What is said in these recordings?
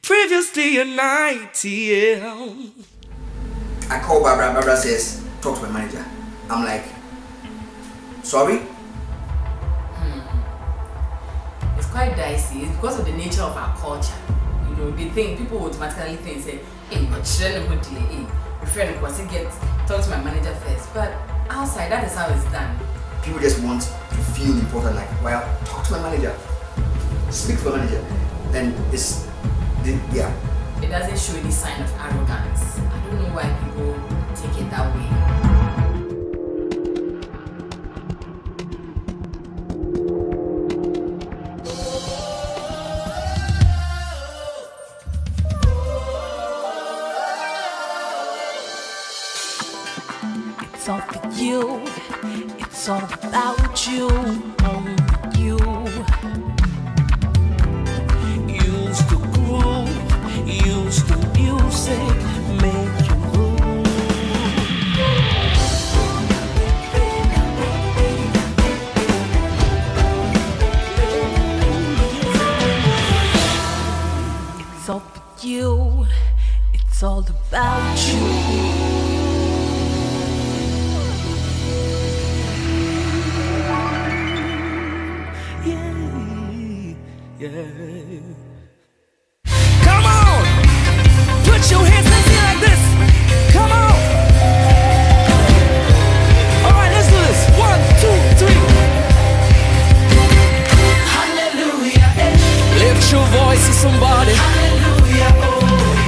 Previously in ITL. I call Barbara. Barbara says, talk to my manager. I'm like, sorry? It's quite dicey. It's because of the nature of our culture. You know, people automatically think, say, hey, but shouldn't have delay. Hey, your friend was to talk to my manager first. But outside, that is how it's done. People just want to feel important, like, well, talk to my manager. Speak to my manager. And yeah. It doesn't show any sign of arrogance. I don't know why people take it that way. It's all for you. It's all about you. You used to groove, used to music, make you move. It's all for you. It's all about you. Come on! Put your hands in the air like this. Come on! Alright, let's do this. 1, 2, 3. Hallelujah. Lift your voice to somebody. Hallelujah.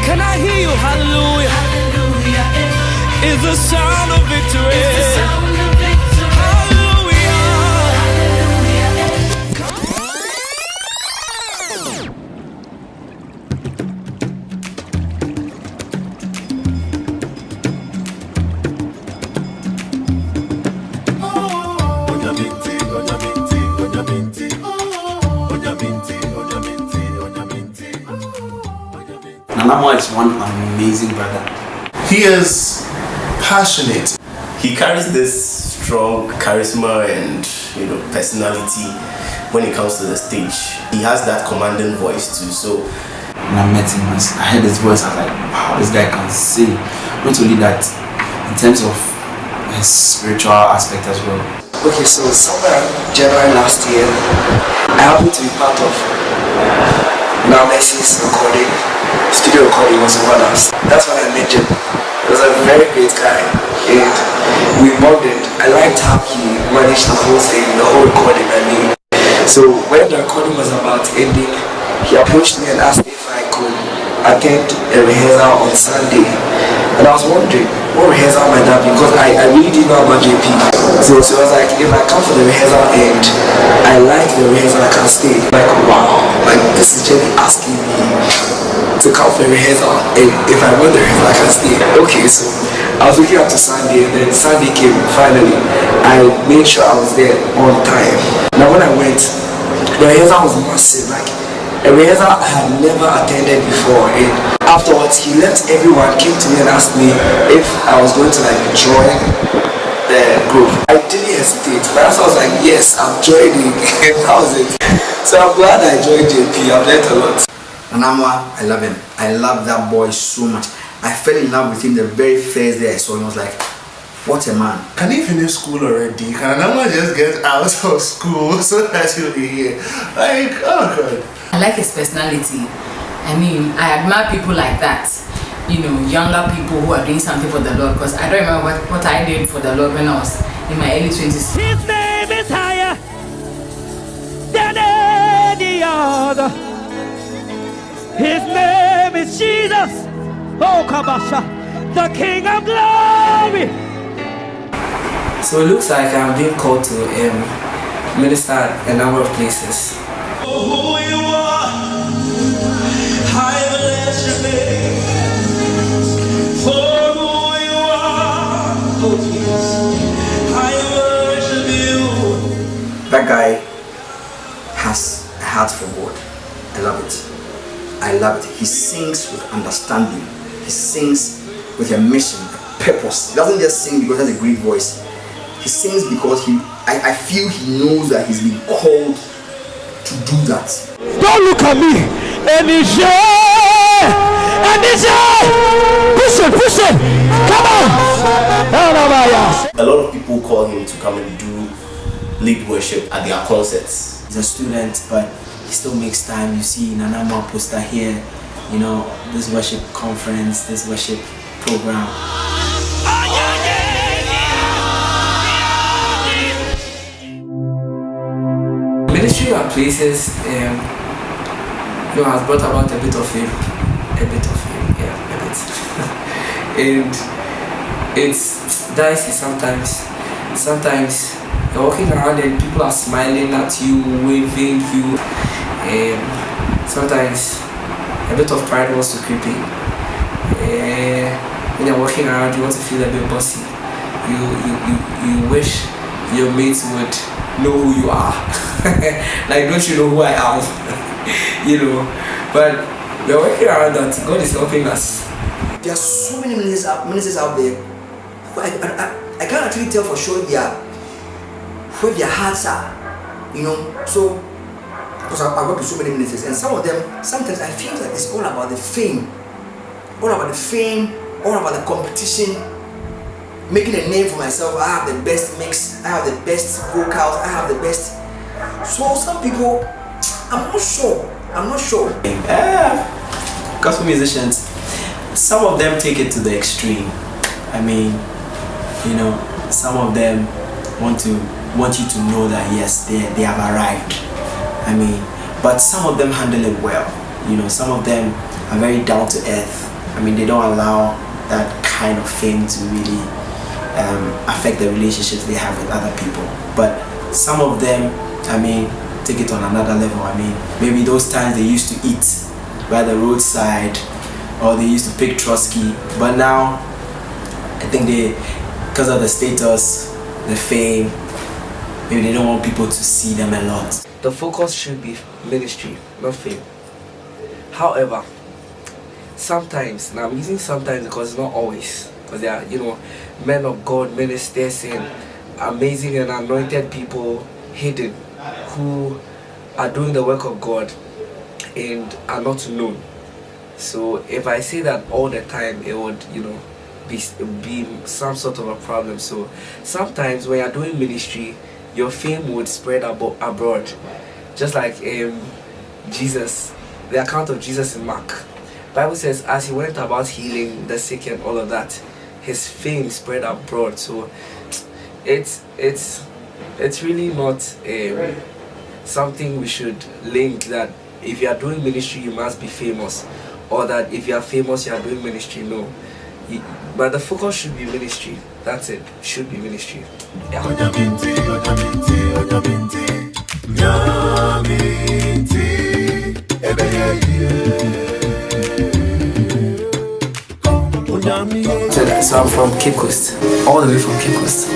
Can I hear you? Hallelujah. Hallelujah. Is the sound of victory. It's the sound of victory. Hallelujah. Nanamo is one amazing brother. He is passionate. He carries this strong charisma and personality when it comes to the stage. He has that commanding voice too. So when I met him, I heard his voice. I was like, wow, this guy can sing. Not only that, in terms of his spiritual aspect as well. Okay, so somewhere January last year, I happened to be part of Now Messi's recording. Studio recording was one us. That's when I met him. He was a very great guy, and we bonded. I liked how he managed the whole thing, the whole recording. So when the recording was about ending, he approached me and asked if I could attend a rehearsal on Sunday. And I was wondering, what rehearsal might that be? Because I really didn't know about JP. So I was like, if I come for the rehearsal and I like the rehearsal, I can stay. Like, wow, like this is JP asking me to come for the rehearsal, and if I want the rehearsal, I can stay. Okay, so I was looking up to Sunday, and then Sunday came. Finally, I made sure I was there on time. Now when I went, the rehearsal was massive, like a rehearsal I had never attended before. And afterwards, he left everyone, came to me and asked me if I was going to join the group. I didn't hesitate, but I was like, yes, I'm joining. And that was it. So I'm glad I joined JP. I've learned a lot. Nanamwa, I love him. I love that boy so much. I fell in love with him the very first day I saw him. I was like, what a man. Can he finish school already? Can Nama just get out of school so that he'll be here? Like, oh God. I like his personality. I mean, I admire people like that. Younger people who are doing something for the Lord. Because I don't remember what I did for the Lord when I was in my early 20s. His name is higher than any other. His name is Jesus. Oh, Kabasha, the King of Glory. So it looks like I'm being called to minister at a number of places. For who you are, I bless your name. For who you are, oh Jesus, I worship you. That guy has a heart for God. I love it. I love it. He sings with understanding. He sings with a mission, a purpose. He doesn't just sing because he has a great voice. He sings because I feel he knows that he's been called to do that. Don't look at me. And Push it, push it. Come on. A lot of people call him to come and do lead worship at their concerts. He's a student, but he still makes time. You see Nanama poster here, you know, this worship conference, this worship program. Ministry at places, has brought about a bit of fame, and it's dicey sometimes. Sometimes you're walking around and people are smiling at you, waving you, and sometimes a bit of pride wants to creep in. When you're walking around, you want to feel a bit bossy. You wish your mates would know who you are. Like, don't you know who I am? But we're working around that. God is helping us. There are so many ministers out there. I can't actually tell for sure where their hearts are, So, because I work with so many ministers, and some of them, sometimes I feel like it's all about the fame, all about the competition, making a name for myself. I have the best mix, I have the best vocals, I have the best. So some people, I'm not sure. Gospel musicians, some of them take it to the extreme. I mean, some of them want you to know that yes, they have arrived. I mean, but some of them handle it well. Some of them are very down to earth. I mean, they don't allow that kind of fame to really affect the relationships they have with other people. But some of them, I mean, take it on another level. I mean, maybe those times they used to eat by the roadside, or they used to pick Trotsky, but now I think because of the status, the fame, maybe they don't want people to see them a lot. The focus should be ministry, not fame. However, sometimes, and I'm using sometimes because it's not always, because there are, men of God, ministers, and amazing and anointed people hidden who are doing the work of God and are not known. So if I say that all the time, it would, be some sort of a problem. So sometimes when you're doing ministry, your fame would spread abroad. Just like Jesus, the account of Jesus in Mark. Bible says as he went about healing the sick and all of that, his fame spread abroad. So it's really not something we should link that if you are doing ministry you must be famous, or that if you are famous you are doing ministry. No, but the focus should be ministry. That's it, should be ministry. Yeah. So I'm from Cape Coast, all the way from Cape Coast.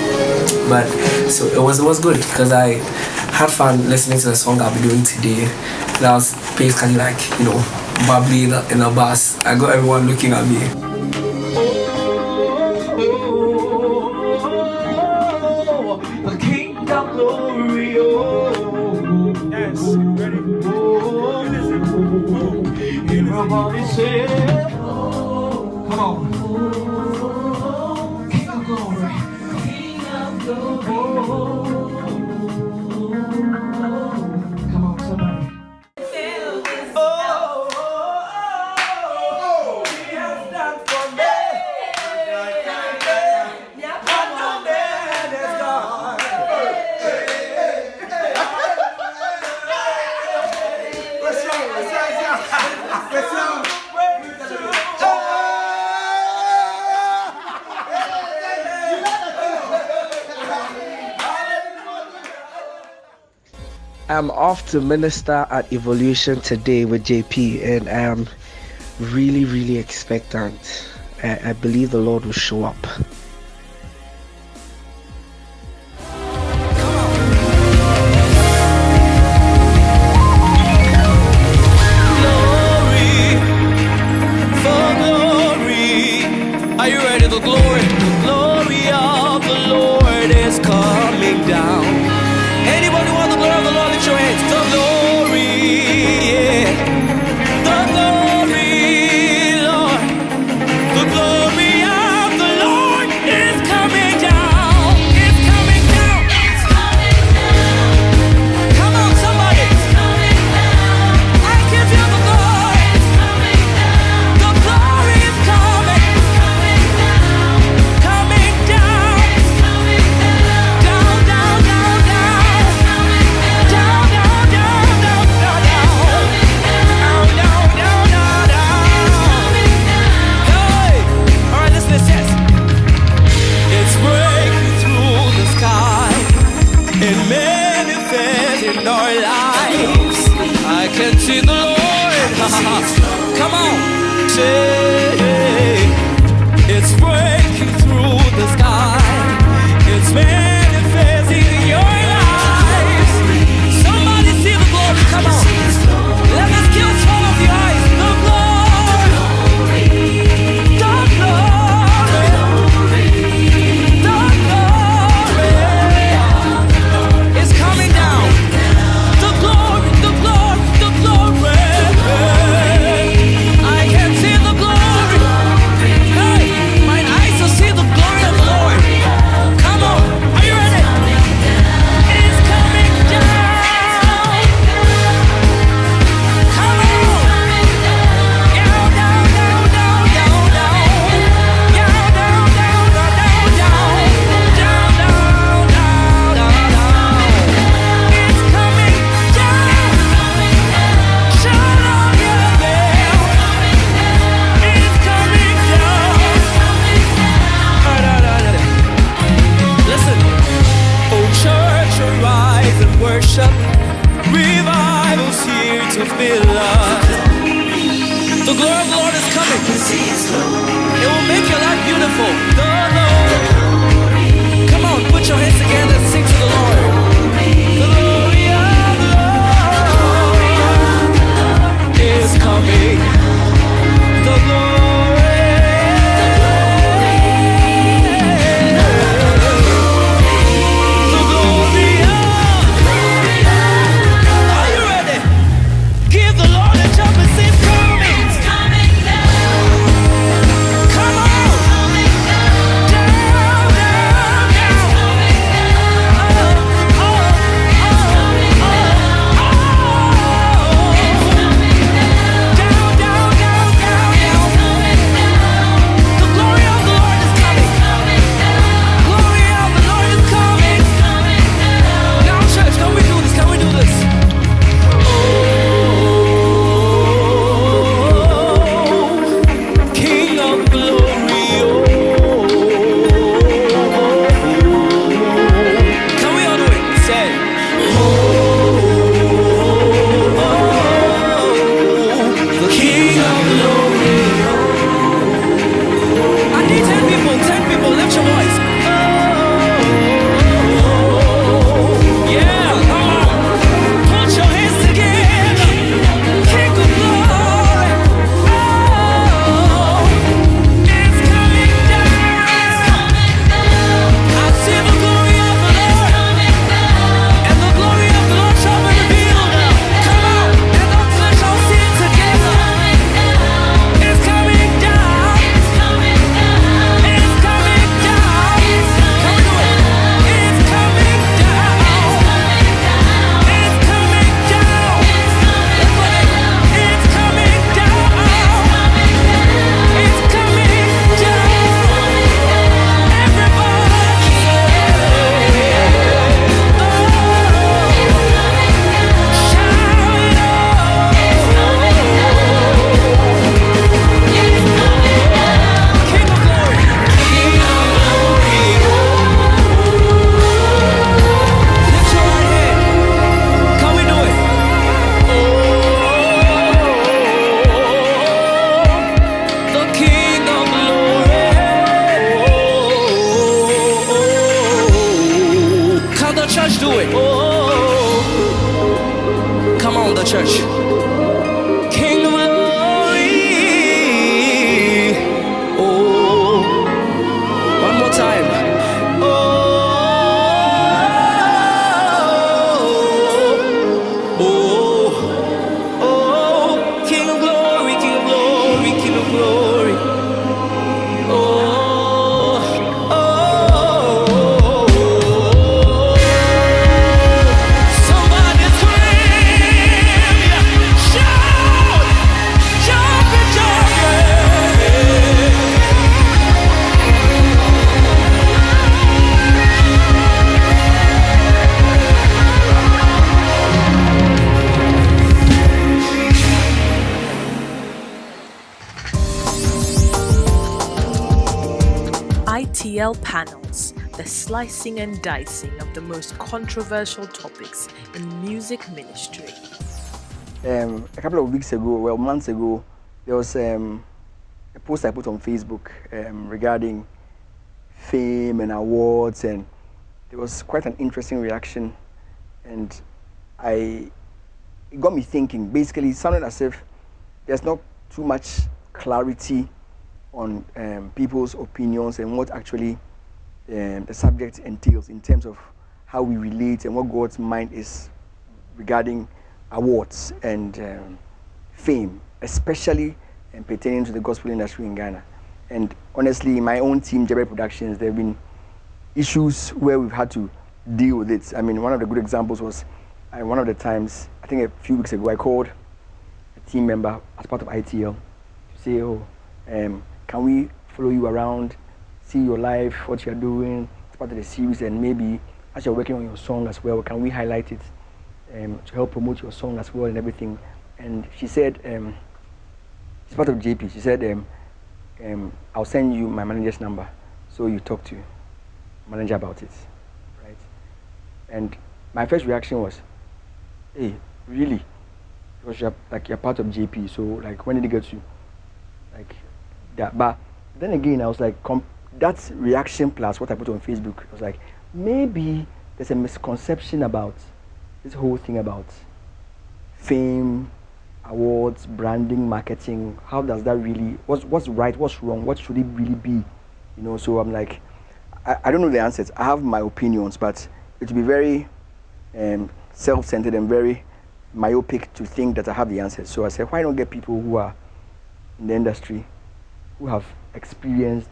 But so it was good because I had fun listening to the song I'll be doing today. That was basically like, bubbly in a bus. I got everyone looking at me. The King of Glory, yes, ready? Everybody say, come on. King of Glory, King of Glory. Come on, somebody. He has done for me. I'm off to minister at Evolution today with JP, and I'm really, really expectant. I believe the Lord will show up. Are you ready? The glory of the Lord is coming down. Anybody want the glory of the Lord? Lift your hands. The glory, yeah. The glory, Lord. Come on. Say, it's breaking through the sky. It's manifesting in your life. Somebody see the glory. Come on. Let us kill some of your eyes. The glory. The glory. The glory is coming down. The glory, the glory, the glory. I can see the glory. Hey, my eyes will see the glory of the Lord. Come on, are you ready? It's coming down. Come on. Down, down, down, down, down, down. Down, down, down, down, down, down. Down, down, down, down, down. It's coming down. Shut up, your bell. It's coming down. Listen. Oh, church, arise and worship. Revival's here to fill us. The glory of the Lord is coming. It will make your life beautiful. The Lord. Come on, put your hands together and sing to the Lord. The glory of the Lord is coming. The glory. The glory of. Are you ready? Give the Lord a jump and say, it's coming. Come on. Down, down, down. Oh, oh, oh, oh, oh. Down, down, down, down, down. The glory of the Lord is coming. Glory of the Lord is coming. Now, church, can we do this? Can we do this? Oh, King of glory, oh. Can we all do it? Say, the King of glory, oh. I need 10 people, lift your voice. Oh, yeah, come on. Put your hands together. King of glory. Oh, it's coming down. I see the glory of the Lord. And the glory of the Lord shall be revealed. Come on, and the flesh shall see it together. It's coming down. It's coming down. It's coming down. Can we do it? It's coming down. It's coming down. It's coming down. It's coming down. Everybody say, oh, shout it out. King of glory. King of glory. Lift your right hand. Can we do it? Oh, the King of glory. Can the church do it? Oh, come on, the church. King of glory. Oh, one more time. Oh, oh, oh, King of glory, King of glory, King of glory. Oh, oh, somebody scream, shout, jump and jump, ITL Panels, the slicing and dicing of the most controversial topics in music ministry. A couple of weeks ago, well, months ago, there was a post I put on Facebook regarding fame and awards, and there was quite an interesting reaction, and it got me thinking. Basically, it sounded as if there's not too much clarity on people's opinions and what actually the subject entails in terms of how we relate and what God's mind is regarding awards and fame, especially pertaining to the gospel industry in Ghana. And honestly, in my own team, Jerbette Productions, there have been issues where we've had to deal with it. I mean, one of the good examples was one of the times, I think a few weeks ago, I called a team member as part of ITL to say, oh, can we follow you around, see your life, what you're doing as part of the series, and maybe as you're working on your song as well, can we highlight it to help promote your song as well and everything? And she said, she's part of JP, she said, I'll send you my manager's number so you talk to manager about it, right? And my first reaction was, hey, really? Because you're part of JP, so like when did it get you? Like that. But then again, I was like, that reaction plus what I put on Facebook, I was like, maybe there's a misconception about this whole thing about fame, awards, branding, marketing. How does that really, what's right, what's wrong, what should it really be? You know, so I'm like, I don't know the answers. I have my opinions, but it would be very self-centered and very myopic to think that I have the answers. So I said, why not get people who are in the industry, who have experienced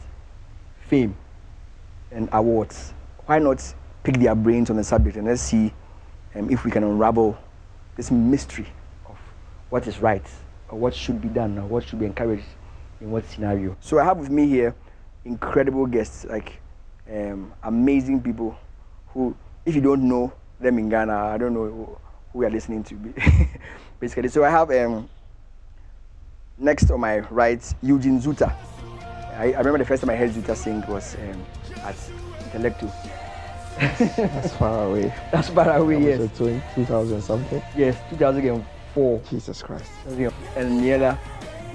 fame and awards? Why not pick their brains on the subject and let's see if we can unravel this mystery of what is right or what should be done or what should be encouraged in what scenario. So I have with me here incredible guests, like amazing people who, if you don't know them in Ghana, I don't know who you are listening to, basically. So I have next on my right, Eugene Zuta. I remember the first time I heard Zuta sing was at Intellectual. That's far away. That's far away, yes. 2000 something? Yes, 2004. Jesus Christ. And Niiella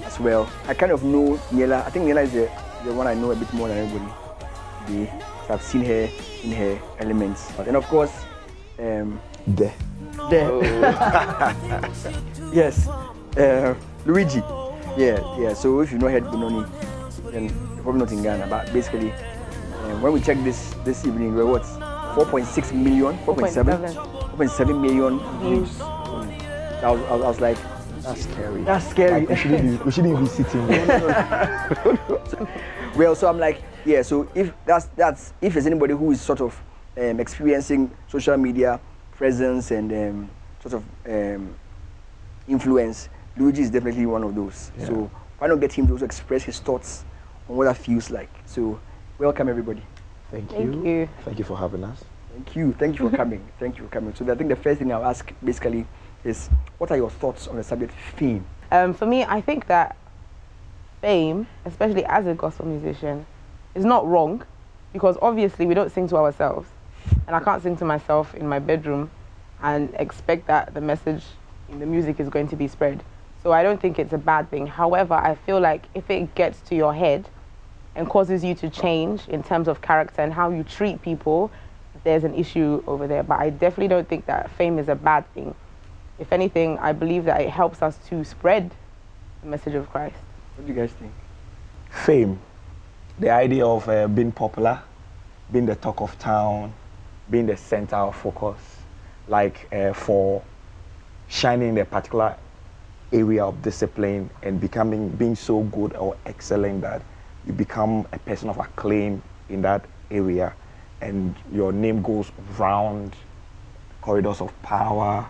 as well. I kind of know Niiella. I think Niiella is the one I know a bit more than everybody. So I've seen her in her elements. And of course, There. Yes, Luigi. Yeah. So if you've not heard Benoni, then you're probably not in Ghana. But basically, when we checked this evening, we're what? 4.6 million, 4.7 million views. I was like, That's scary. that's scary. Like, we shouldn't be sitting here. Well, so I'm like, yeah. So if that's if there's anybody who is sort of experiencing social media presence and sort of influence, Luigi is definitely one of those. Yeah. So why not get him to also express his thoughts on what that feels like? So welcome everybody. Thank you. Thank you for having us. Thank you for coming. Thank you for coming. So I think the first thing I'll ask basically is, what are your thoughts on the subject fame? For me, I think that fame, especially as a gospel musician, is not wrong, because obviously we don't sing to ourselves, and I can't sing to myself in my bedroom and expect that the message in the music is going to be spread. So I don't think it's a bad thing. However, I feel like if it gets to your head and causes you to change in terms of character and how you treat people, there's an issue over there. But I definitely don't think that fame is a bad thing. If anything, I believe that it helps us to spread the message of Christ. What do you guys think? Fame. The idea of being popular, being the talk of town, being the center of focus, like for shining in a particular area of discipline and being so good or excellent that you become a person of acclaim in that area and your name goes round corridors of power,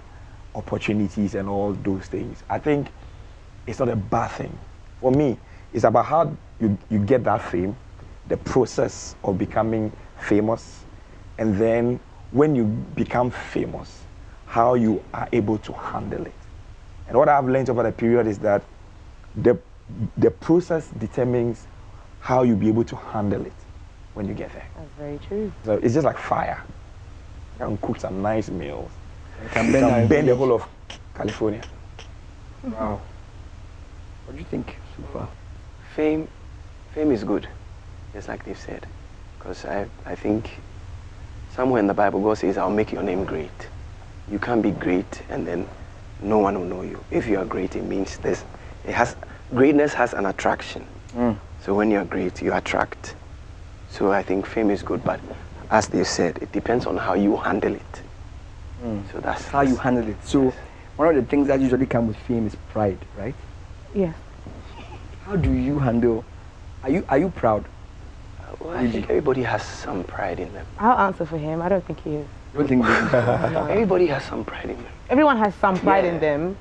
opportunities and all those things. I think it's not a bad thing. For me, it's about how you get that fame, the process of becoming famous, and then when you become famous, how you are able to handle it. And what I've learned over the period is that the process determines how you'll be able to handle it when you get there. That's very true. So it's just like fire. You can cook some nice meals. You can bend bend the whole of California. Wow. What do you think, Super? Fame is good, just like they've said. Because I think somewhere in the Bible, God says, I'll make your name great. You can't be great and then no one will know you. If you are great, it means greatness has an attraction. So when you're great, you attract. So I think fame is good, but as they said, it depends on how you handle it. So that's how you handle it. So one of the things that usually come with fame is pride, right? Yeah. How do you handle? Are you proud? Well, I think everybody has some pride in them. I'll answer for him. I don't think he is. You don't think No, everybody has some pride in them. Everyone has some pride in them,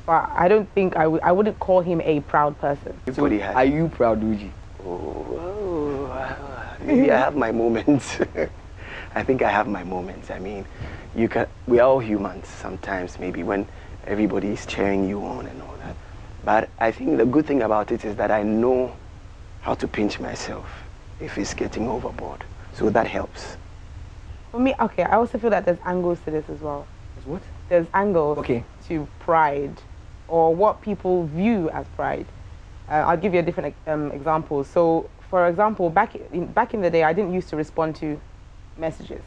but I don't think I wouldn't call him a proud person. Everybody has. Are you proud, Luigi? Maybe I have my moments. I think I have my moments. I mean, we are all humans sometimes, maybe when everybody is cheering you on and all that. But I think the good thing about it is that I know how to pinch myself if it's getting overboard. So that helps. For me, okay, I also feel that there's angles to this as well. What? There's angles to pride, or what people view as pride. I'll give you a different example. So, for example, back in the day, I didn't used to respond to messages,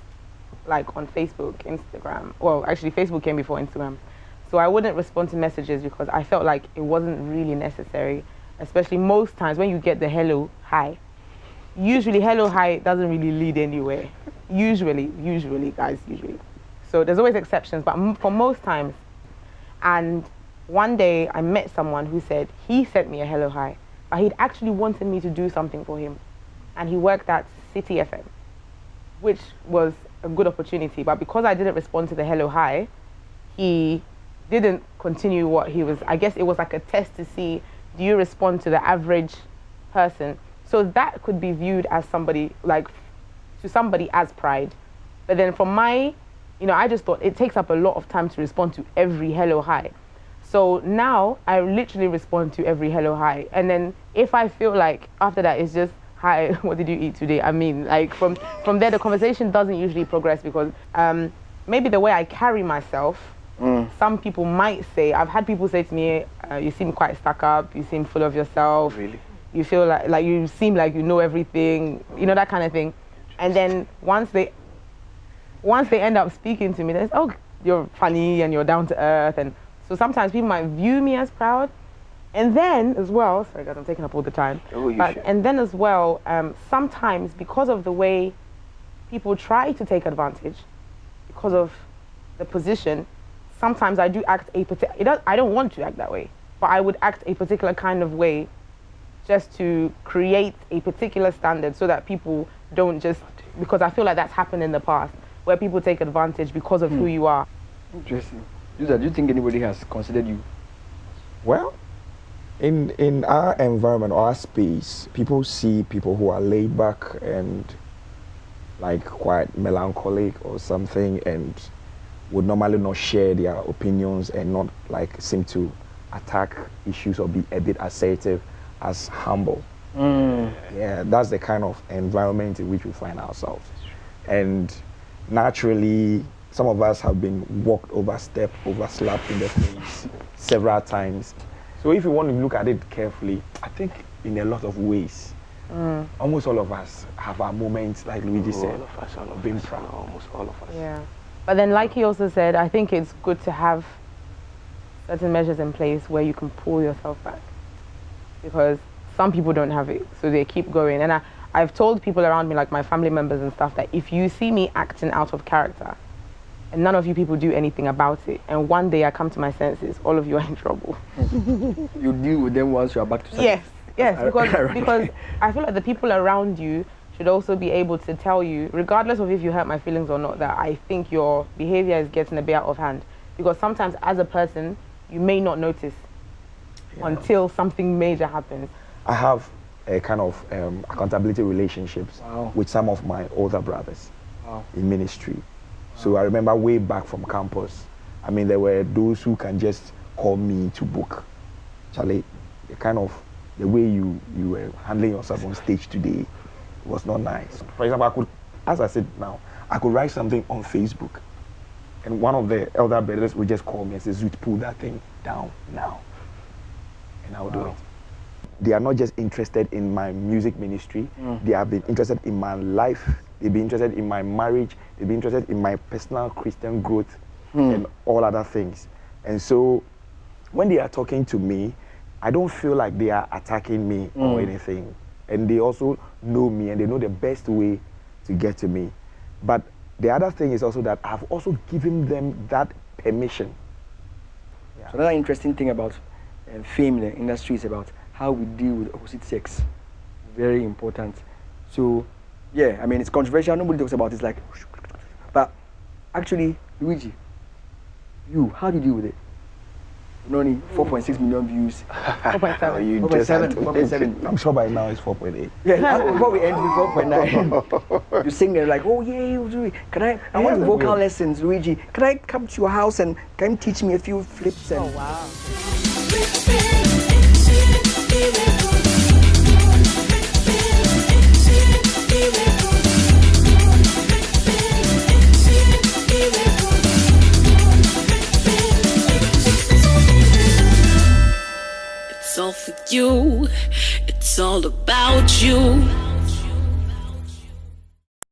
like on Facebook, Instagram. Well, actually, Facebook came before Instagram. So I wouldn't respond to messages because I felt like it wasn't really necessary, especially most times when you get the hello, hi. Usually, hello, hi doesn't really lead anywhere. Usually, guys. So there's always exceptions, but for most times. And one day I met someone who said he sent me a hello, hi, but he'd actually wanted me to do something for him. And he worked at City FM, which was a good opportunity. But because I didn't respond to the hello, hi, he didn't continue what he was. I guess it was like a test to see, do you respond to the average person? So that could be viewed as somebody, like, to somebody as pride. But then from my, I just thought it takes up a lot of time to respond to every hello, hi. So now I literally respond to every hello, hi. And then if I feel like after that it's just, hi, what did you eat today? I mean, like from there, the conversation doesn't usually progress because maybe the way I carry myself, some people might say, I've had people say to me, you seem quite stuck up, you seem full of yourself. Really? You feel like you seem like you know everything, that kind of thing. And then once they end up speaking to me, they say, oh, you're funny and you're down to earth. And so sometimes people might view me as proud. And then as well, sorry guys, I'm taking up all the time. And then as well, sometimes because of the way people try to take advantage, because of the position, sometimes I do act I don't want to act that way, but I would act a particular kind of way just to create a particular standard so that people don't just, because I feel like that's happened in the past, where people take advantage because of who you are. Interesting. Zuta, do you think anybody has considered you? Well, in our environment, our space, people see people who are laid back and like quite melancholic or something and would normally not share their opinions and not like seem to attack issues or be a bit assertive as humble. Yeah, that's the kind of environment in which we find ourselves. And naturally, some of us have been walked over, stepped over, slapped in the face several times. So if you want to look at it carefully, I think in a lot of ways, almost all of us have our moments, like Luigi said, of being proud. Almost all of us. Yeah. But then like he also said, I think it's good to have certain measures in place where you can pull yourself back. Because some people don't have it, so they keep going. And I've told people around me, like my family members and stuff, that if you see me acting out of character, and none of you people do anything about it, and one day I come to my senses, all of you are in trouble. You deal with them once you are back to Yes, because I feel like the people around you should also be able to tell you, regardless of if you hurt my feelings or not, that I think your behavior is getting a bit out of hand. Because sometimes as a person, you may not notice until something major happens. I have a kind of accountability relationships with some of my older brothers in ministry. So I remember way back from campus, I mean, there were those who can just call me to book. Charlie, the way you were handling yourself on stage today was not nice. For example, as I said now, I could write something on Facebook and one of the elder brothers would just call me and say, Zuta, pull that thing down now. and I'll do it. They are not just interested in my music ministry. They have been interested in my life. They've been interested in my marriage. They've been interested in my personal Christian growth and all other things. And so when they are talking to me, I don't feel like they are attacking me or anything. And they also know me and they know the best way to get to me. But the other thing is also that I've also given them that permission. Yeah. So another interesting thing about fame in the industry is about how we deal with opposite sex. Very important. So, yeah, I mean, it's controversial. Nobody talks about it. It's like, but actually, Luigi, how do you deal with it? Only 4.6 million views. 4.7. 4.7. I'm sure by now it's 4.8. Yeah, before we end with 4.9. You sing there like, oh yeah, I want vocal lessons, Luigi. Can I come to your house and can you teach me a few flips? And... Oh wow. It's all for you, it's all about you.